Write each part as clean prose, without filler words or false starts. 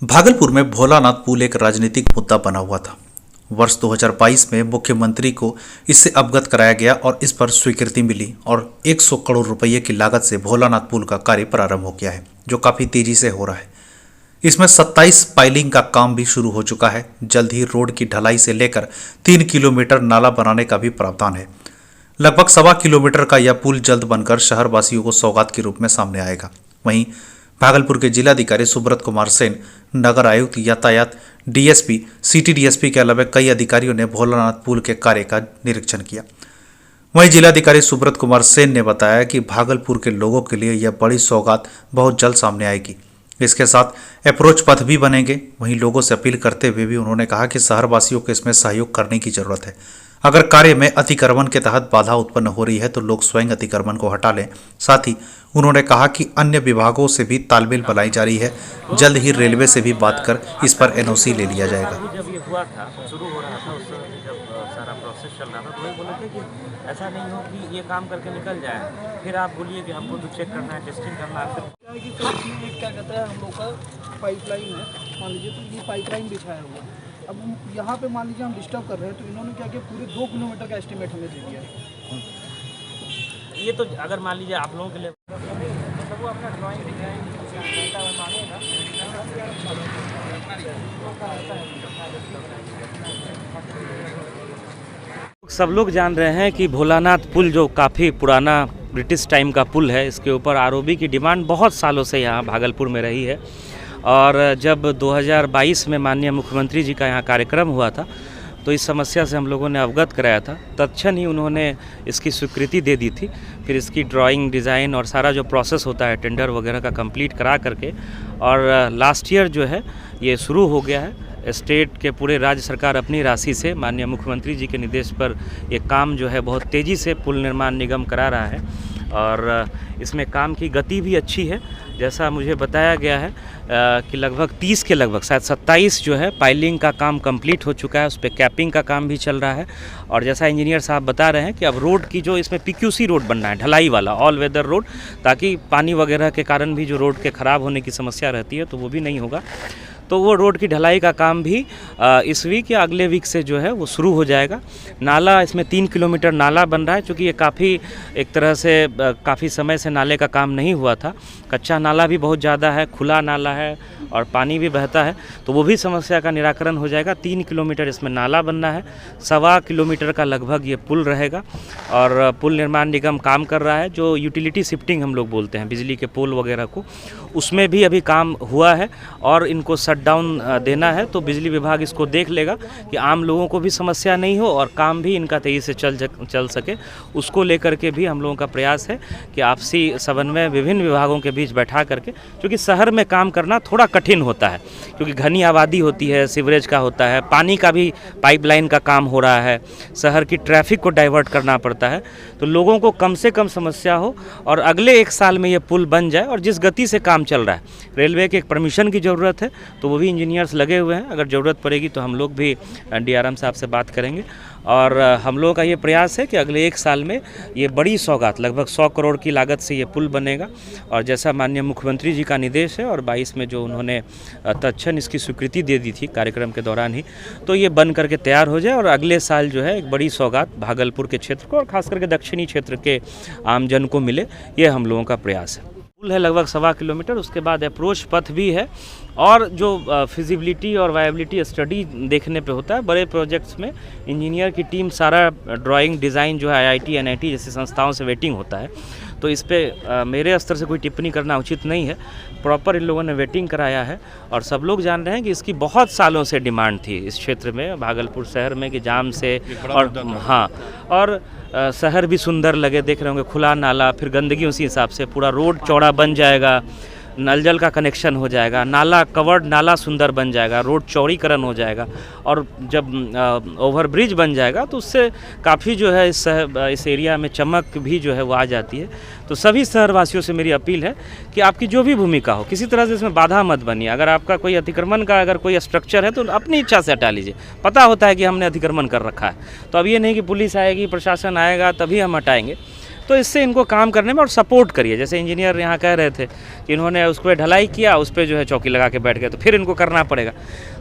भागलपुर में भोलानाथ पुल एक राजनीतिक मुद्दा बना हुआ था। वर्ष 2022 में मुख्यमंत्री को इससे अवगत कराया गया और इस पर स्वीकृति मिली और 100 करोड़ रुपए की लागत से भोलानाथ पुल का कार्य प्रारंभ हो गया है, जो काफी तेजी से हो रहा है। इसमें 27 पाइलिंग का काम भी शुरू हो चुका है। जल्द ही रोड की ढलाई से लेकर 3 किलोमीटर नाला बनाने का भी प्रावधान है। लगभग 1.25 किलोमीटर का यह पुल जल्द बनकर शहर वासियों को सौगात के रूप में सामने आएगा। वहीं भागलपुर के जिलाधिकारी सुब्रत कुमार सेन, नगर आयुक्त, यातायात डीएसपी, सिटी डीएसपी के अलावा कई अधिकारियों ने भोलानाथ पुल के कार्य का निरीक्षण किया। वहीं जिलाधिकारी सुब्रत कुमार सेन ने बताया कि भागलपुर के लोगों के लिए यह बड़ी सौगात बहुत जल्द सामने आएगी। इसके साथ अप्रोच पथ भी बनेंगे। वहीं लोगों से अपील करते हुए भी उन्होंने कहा कि शहरवासियों को इसमें सहयोग करने की जरूरत है। अगर कार्य में अतिक्रमण के तहत बाधा उत्पन्न हो रही है तो लोग स्वयं अतिक्रमण को हटा लें। साथ ही उन्होंने कहा कि अन्य विभागों से भी तालमेल बनाई जा रही है। जल्द ही रेलवे से भी बात कर इस पर एनओसी ले लिया जाएगा। जब ये हुआ था, शुरू हो रहा था, उस समय जब सारा प्रोसेस चल रहा था, तो वही बोले थे कि ऐसा नहीं हो कि ये काम करके निकल जाए, फिर आप बोलिए कि हमको तो चेक करना है, टेस्टिंग करना है। क्या है कि सर इसमें एक क्या कहता है, हम लोग का पाइपलाइन है, मान लीजिए, तो ये पाइपलाइन बिछाया हुआ है। अब यहाँ पे मान लीजिए हम डिस्टर्ब कर रहे हैं, तो इन्होंने क्या किया, पूरे 2 किलोमीटर का एस्टिमेट हमें दे दिया है। ये तो अगर मान लीजिए आप लोगों के लिए मतलब वो अपना ड्राइंग डिजाइन मांगेगा। सब लोग जान रहे हैं कि भोलानाथ पुल जो काफ़ी पुराना ब्रिटिश टाइम का पुल है, इसके ऊपर आरओबी की डिमांड बहुत सालों से यहाँ भागलपुर में रही है। और जब 2022 में माननीय मुख्यमंत्री जी का यहाँ कार्यक्रम हुआ था, तो इस समस्या से हम लोगों ने अवगत कराया था। तत्क्षण ही उन्होंने इसकी स्वीकृति दे दी थी। फिर इसकी ड्राइंग, डिज़ाइन और सारा जो प्रोसेस होता है टेंडर वगैरह का कंप्लीट करा करके, और लास्ट ईयर जो है ये शुरू हो गया है। स्टेट के पूरे राज्य सरकार अपनी राशि से माननीय मुख्यमंत्री जी के निर्देश पर ये काम जो है बहुत तेज़ी से पुल निर्माण निगम करा रहा है। और इसमें काम की गति भी अच्छी है। जैसा मुझे बताया गया है कि लगभग 30 के लगभग, शायद 27 जो है पाइलिंग का काम कंप्लीट हो चुका है। उस पर कैपिंग का काम भी चल रहा है। और जैसा इंजीनियर साहब बता रहे हैं कि अब रोड की जो इसमें पीक्यूसी रोड बनना है, ढलाई वाला ऑल वेदर रोड, ताकि पानी वगैरह के कारण भी जो रोड के ख़राब होने की समस्या रहती है तो वो भी नहीं होगा। तो वो रोड की ढलाई का काम भी इस वीक या अगले वीक से जो है वो शुरू हो जाएगा। नाला, इसमें 3 किलोमीटर नाला बन रहा है, क्योंकि ये काफ़ी एक तरह से काफ़ी समय से नाले का काम नहीं हुआ था। कच्चा नाला भी बहुत ज़्यादा है, खुला नाला है और पानी भी बहता है, तो वो भी समस्या का निराकरण हो जाएगा। 3 किलोमीटर इसमें नाला बनना है, 1.25 किलोमीटर का लगभग ये पुल रहेगा। और पुल निर्माण निगम काम कर रहा है, जो यूटिलिटी शिफ्टिंग हम लोग बोलते हैं, बिजली के पोल वगैरह को, उसमें भी अभी काम हुआ है और इनको डाउन देना है। तो बिजली विभाग इसको देख लेगा कि आम लोगों को भी समस्या नहीं हो और काम भी इनका तेज़ी से चल सके। उसको लेकर के भी हम लोगों का प्रयास है कि आपसी समन्वय विभिन्न विभागों के बीच बैठा करके, क्योंकि शहर में काम करना थोड़ा कठिन होता है, क्योंकि घनी आबादी होती है, सीवरेज का होता है, पानी का भी पाइपलाइन का काम हो रहा है, शहर की ट्रैफिक को डाइवर्ट करना पड़ता है। तो लोगों को कम से कम समस्या हो और अगले 1 साल में ये पुल बन जाए। और जिस गति से काम चल रहा है, रेलवे के एक परमिशन की ज़रूरत है, तो वो भी इंजीनियर्स लगे हुए हैं। अगर ज़रूरत पड़ेगी तो हम लोग भी डीआरएम साहब से बात करेंगे। और हम लोगों का ये प्रयास है कि अगले 1 साल में ये बड़ी सौगात, लगभग 100 करोड़ की लागत से ये पुल बनेगा। और जैसा माननीय मुख्यमंत्री जी का निर्देश है और 22 में जो उन्होंने तत्क्षण इसकी स्वीकृति दे दी थी कार्यक्रम के दौरान ही, तो ये बन करके तैयार हो जाए और अगले साल जो है एक बड़ी सौगात भागलपुर के क्षेत्र को और खास करके दक्षिणी क्षेत्र के आमजन को मिले, ये हम लोगों का प्रयास है। पुल है लगभग 1.25 किलोमीटर, उसके बाद अप्रोच पथ भी है। और जो फिजिबिलिटी और वायबिलिटी स्टडी देखने पे होता है बड़े प्रोजेक्ट्स में, इंजीनियर की टीम सारा ड्राइंग, डिज़ाइन जो है आईआईटी, एनआईटी जैसी संस्थाओं से वेटिंग होता है। तो इस पे मेरे स्तर से कोई टिप्पणी करना उचित नहीं है। प्रॉपर इन लोगों ने वेटिंग कराया है और सब लोग जान रहे हैं कि इसकी बहुत सालों से डिमांड थी इस क्षेत्र में, भागलपुर शहर में, कि जाम से और हाँ, और शहर भी सुंदर लगे। देख रहे होंगे खुला नाला, फिर गंदगी उसी हिसाब से, पूरा रोड चौड़ा बन जाएगा, नल जल का कनेक्शन हो जाएगा, नाला कवर्ड नाला सुंदर बन जाएगा, रोड चौड़ीकरण हो जाएगा। और जब ओवर ब्रिज बन जाएगा तो उससे काफ़ी जो है इस एरिया में चमक भी जो है वो आ जाती है। तो सभी शहरवासियों से मेरी अपील है कि आपकी जो भी भूमिका हो, किसी तरह से इसमें बाधा मत बनिए। अगर आपका कोई अतिक्रमण का अगर कोई स्ट्रक्चर है तो अपनी इच्छा से हटा लीजिए। पता होता है कि हमने अतिक्रमण कर रखा है, तो अब ये नहीं कि पुलिस आएगी, प्रशासन आएगा तभी हम हटाएंगे। तो इससे इनको काम करने में और सपोर्ट करिए। जैसे इंजीनियर यहाँ कह रहे थे कि इन्होंने उस पर ढलाई किया, उस पर जो है चौकी लगा के बैठ गए, तो फिर इनको करना पड़ेगा,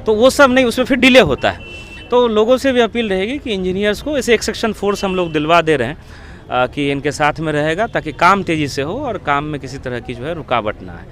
तो वो सब नहीं, उसमें फिर डिले होता है। तो लोगों से भी अपील रहेगी कि इंजीनियर्स को ऐसे एक सेक्शन फोर्स हम लोग दिलवा दे रहे हैं कि इनके साथ में रहेगा, ताकि काम तेज़ी से हो और काम में किसी तरह की जो है रुकावट ना आए।